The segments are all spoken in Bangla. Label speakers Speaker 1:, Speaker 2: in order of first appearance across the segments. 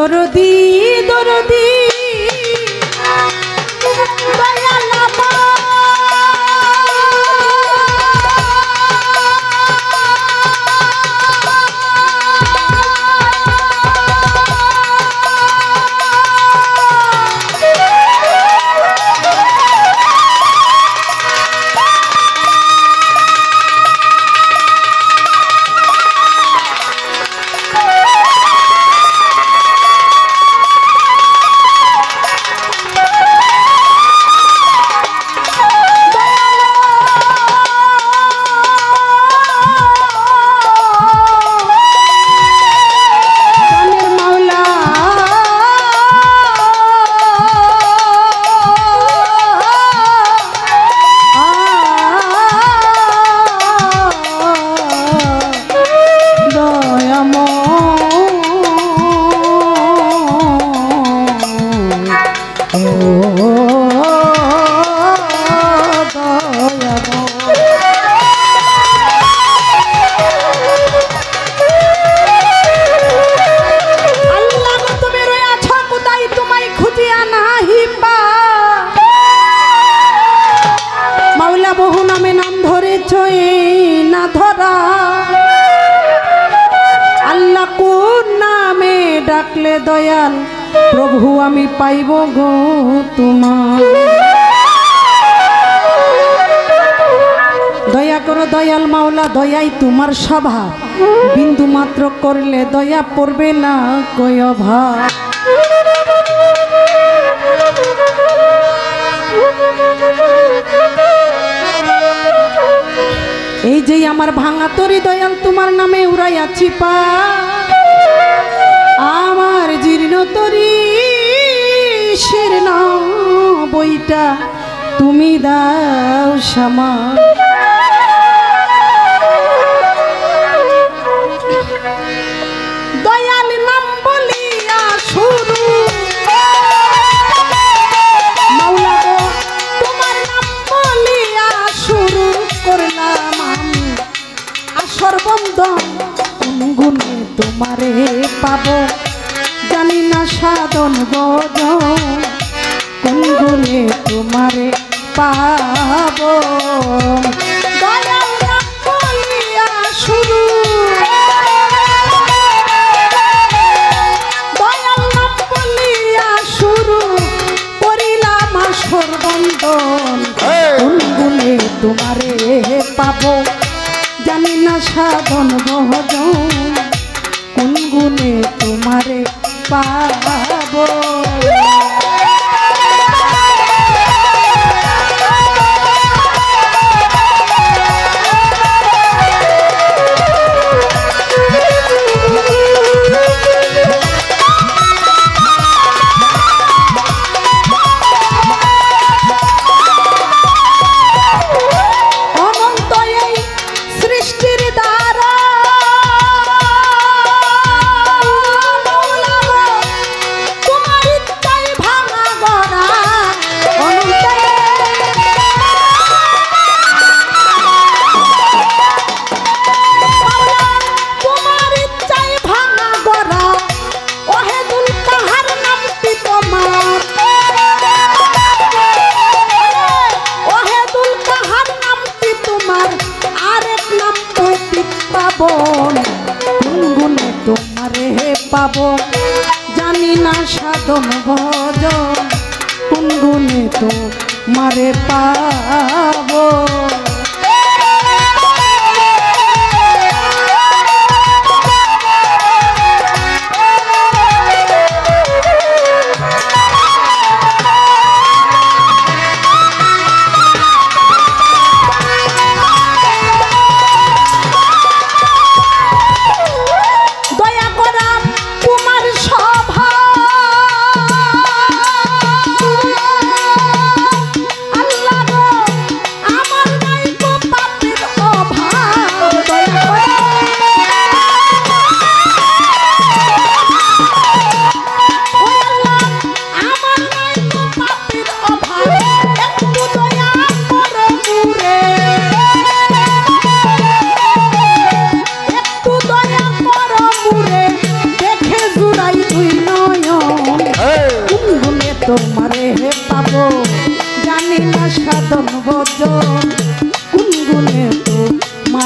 Speaker 1: দরদি দরদি দয়াল দয়াল প্রভু আমি পাইব গো তোমার। দয়া করো দয়াল মাওলা, দয়াই তোমার স্বভাব, বিন্দু মাত্র করলে দয়া পড়বে না কই অভাব। এই যে আমার ভাঙা তরি দয়াল তোমার নামে উড়াইয়াছি পা, আমার জীর্ণ তরি শীর্ণ বইটা তুমি দাও সামা। দয়াল নাম বলিয়া শুরু মাওলা গো তোমার নাম বলিয়া শুরু করলাম আমি আসর বন্ধন, কোন গুণে তোমারে পাবো জানি না সাধন ভজন, কোন গুণে তোমারে পাবো। দয়াল নাম বলিয়া শুরু, দয়াল নাম বলিয়া শুরু করিলাম আসর বন্ধন, কোন গুণে তোমারে পাবো জানি না সাধন ভজন, কোন গুণে তোমারে পাবো। পাবো জানি না সাধন ভজন, কোন গুণে তোমারে পাবো। Allah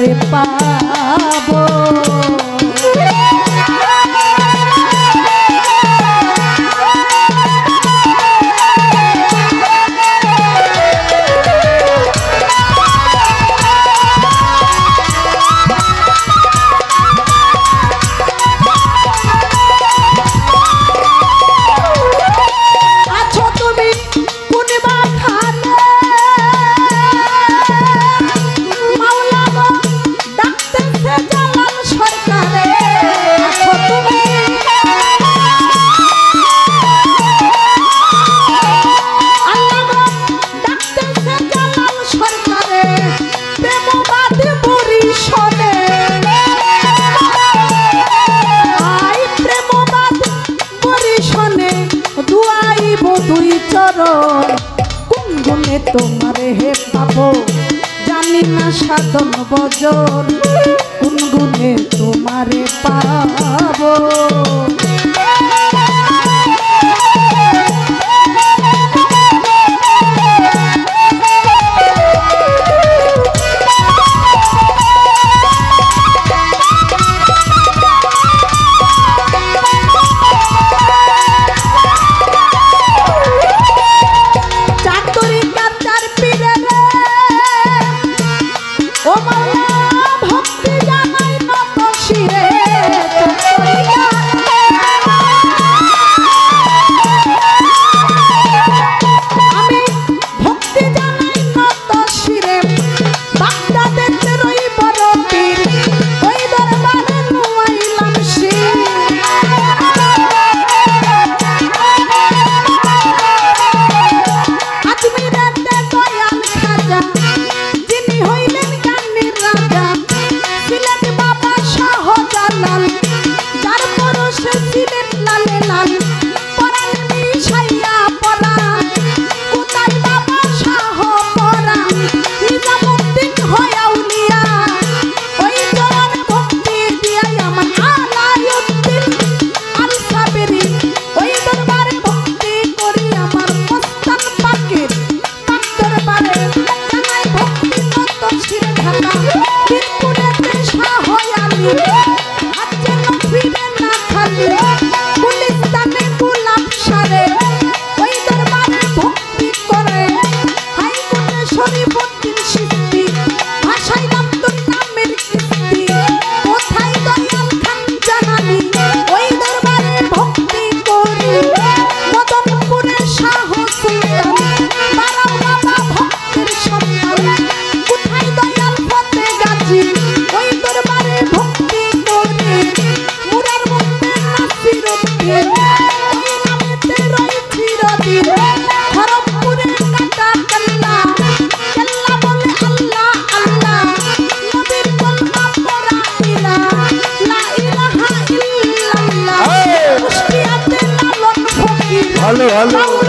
Speaker 1: তোমারে পাবো। কোন গুণে তোমারে হে পাবো জানি না সাধন বজন, কোন গুণে তোমারে পাবো।
Speaker 2: Hello, hello.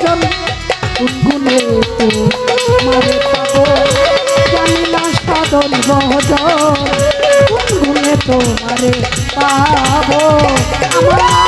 Speaker 1: ভজন কোন গুণে তোমারে পাবো জানি না সাধন ভজন কোন গুণে তোমারে পাবো আমার